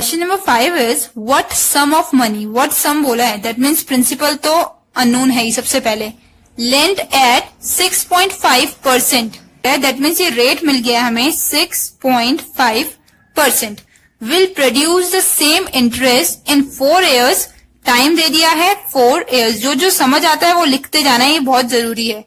Question number 5 is what sum of money, what sum बोला है, that means principal तो unknown है ही सबसे पहले, लेंड एट 6.5%, दैट मीन्स ये रेट मिल गया हमें 6.5%, will produce the same interest in 4 years, time दे दिया है 4 years, जो समझ आता है वो लिखते जाना है, ये बहुत जरूरी है,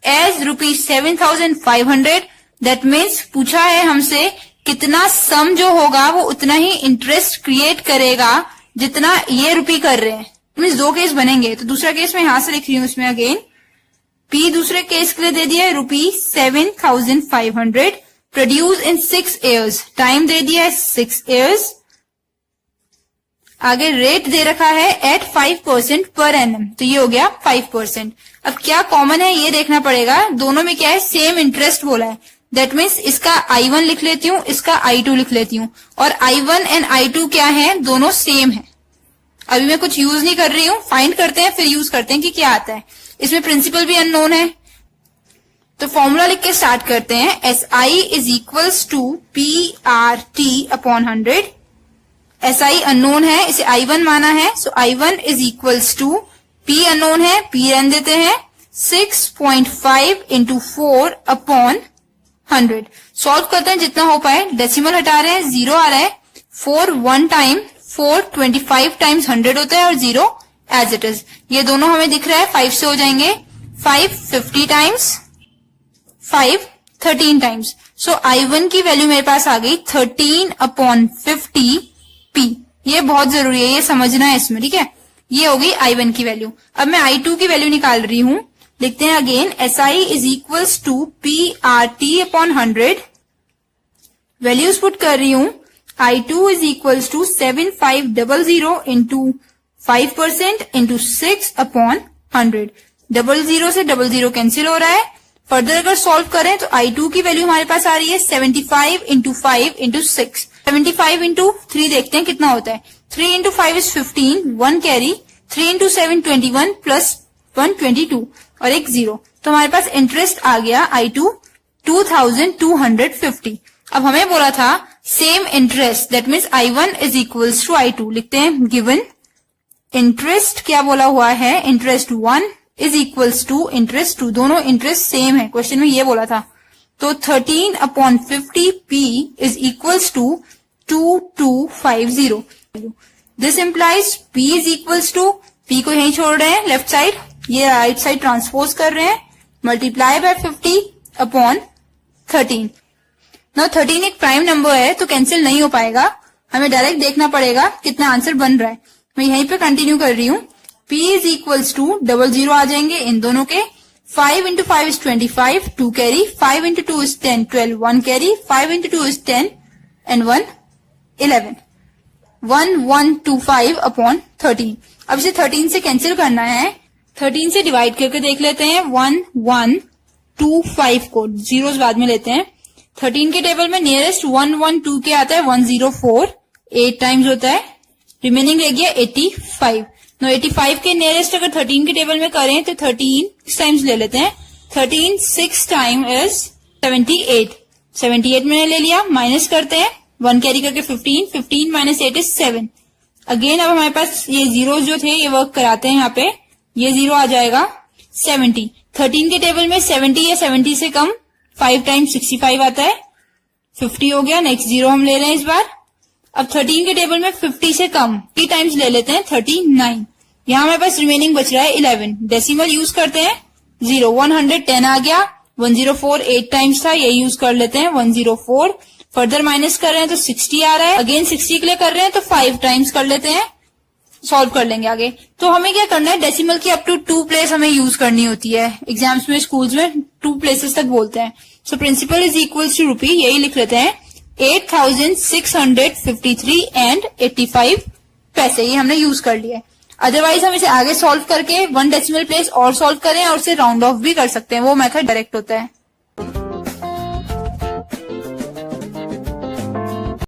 एज ₹7,500, दैट मीन्स पूछा है हमसे कितना सम जो होगा वो उतना ही इंटरेस्ट क्रिएट करेगा जितना ये रुपी कर रहे हैं, मीन्स 2 केस बनेंगे, तो दूसरा केस मैं यहां से लिख रही हूं, इसमें अगेन पी दूसरे केस के लिए दे दिया है ₹7,500, प्रोड्यूस इन 6 years, टाइम दे दिया है 6 years, आगे रेट दे रखा है एट 5% पर एनम, तो ये हो गया 5%। अब क्या कॉमन है ये देखना पड़ेगा, दोनों में क्या है, सेम इंटरेस्ट बोला है, दैट मीन्स इसका I1 लिख लेती हूँ, इसका I2 लिख लेती हूँ, और I1 एंड I2 क्या है, दोनों सेम है। अभी मैं कुछ यूज नहीं कर रही हूँ, फाइंड करते हैं फिर यूज करते हैं कि क्या आता है। इसमें प्रिंसिपल भी अननोन है, तो फॉर्मूला लिख के स्टार्ट करते हैं, SI is equals to PRT upon 100, SI unknown है, इसे I1 माना है, so I1 is equals to P unknown है, P रहने देते हैं, 6.5 इंटू 4 अपॉन 100। सॉल्व करते हैं जितना हो पाए, डेसिमल हटा रहे हैं, 0 आ रहा है, 4 1 टाइम, 4 25 टाइम्स 100 होता है, और 0 एज इट इज, ये दोनों हमें दिख रहा है, 5 से हो जाएंगे, 5 50 टाइम्स, 5 13 टाइम्स, सो I1 की वैल्यू मेरे पास आ गई 13 अपॉन 50 P, ये बहुत जरूरी है, ये समझना है इसमें, ठीक है, ये हो गई I1 की वैल्यू। अब मैं I2 की वैल्यू निकाल रही हूं, लिखते हैं again, SI is equals to PRT upon 100, values put कर रही हूं, I2 is equals to 7500 into 5% into 6 upon 100, 00 से 00 कैंसिल हो रहा है। फर्दर अगर सॉल्व करें तो I2 की वैल्यू हमारे पास आ रही है 75 इंटू 5 इंटू 6, 75 इंटू 3 देखते हैं कितना होता है, 3 into 5 is 15, 1 carry, 3 into 7 21 plus 1 22 और एक 0, तो हमारे पास इंटरेस्ट आ गया I2 2250। अब हमें बोला था same interest, that means I1 is equals to I2, लिखते हैं गिवन इंटरेस्ट क्या बोला हुआ है, interest 1 is equals to interest 2, दोनों इंटरेस्ट सेम है, क्वेश्चन में ये बोला था, तो 13 upon 50 P is equals to 2250, this implies P is equals to, P को यहीं छोड़ रहे हैं लेफ्ट साइड, ये राइट साइड ट्रांसपोज कर रहे हैं, मल्टीप्लाई बाय 50 अपॉन 13। नाउ 13 एक प्राइम नंबर है तो कैंसिल नहीं हो पाएगा, हमें डायरेक्ट देखना पड़ेगा कितना आंसर बन रहा है, मैं यहीं पे कंटिन्यू कर रही हूँ, P इज इक्वल्स टू 00 आ जाएंगे इन दोनों के, 5 into 5 is 25, 2 carry, 5 into 2 is 10, 12, 1 carry, 5 into 2 is 10 and 1 11, 1125 upon 13। अब इसे 13 से कैंसिल करना है, 13 से डिवाइड करके देख लेते हैं, 1125 को जीरोस बाद में लेते हैं, 13 के टेबल में नियरेस्ट 112 के आता है 104, 8 टाइम्स होता है, रिमेनिंग रह गया 85। नो 85 के नियरेस्ट अगर 13 के टेबल में करें तो 13 टाइम्स ले लेते हैं, 13 6 टाइम इज 78, 78 मैंने ले लिया, माइनस करते हैं 1 कैरी करके 15, 15 माइनस 8 इज 7। अगेन अब हमारे पास ये जीरो जो थे ये वर्क कराते हैं, यहाँ पे ये 0 आ जाएगा 70, 13 के टेबल में 70 या 70 से कम 5 टाइम्स 65 आता है, 50 हो गया, नेक्स्ट 0 हम ले रहे हैं इस बार। अब 13 के टेबल में 50 से कम 3 टाइम्स ले लेते हैं 39, यहाँ हमारे पास रिमेनिंग बच रहा है 11, डेसिमल यूज करते हैं 0, 110 आ गया, 104 8 टाइम्स था, ये यूज कर लेते हैं 104, फर्दर माइनस कर रहे हैं तो 60 आ रहा है, अगेन 60 के लिए कर रहे हैं तो 5 टाइम्स कर लेते हैं, सॉल्व कर लेंगे आगे। तो हमें क्या करना है, डेसिमल की अप टू 2 प्लेस हमें यूज करनी होती है, एग्जाम्स में स्कूल्स में 2 प्लेसेस तक बोलते हैं, so principal is equals two rupee, यही लिख लेते हैं 8653 एंड 85 पैसे, ये हमने यूज कर लिया है। अदरवाइज हम इसे आगे सॉल्व करके 1 डेसिमल प्लेस और सॉल्व करें और उसे राउंड ऑफ भी कर सकते हैं, वो मेथड डायरेक्ट होता है।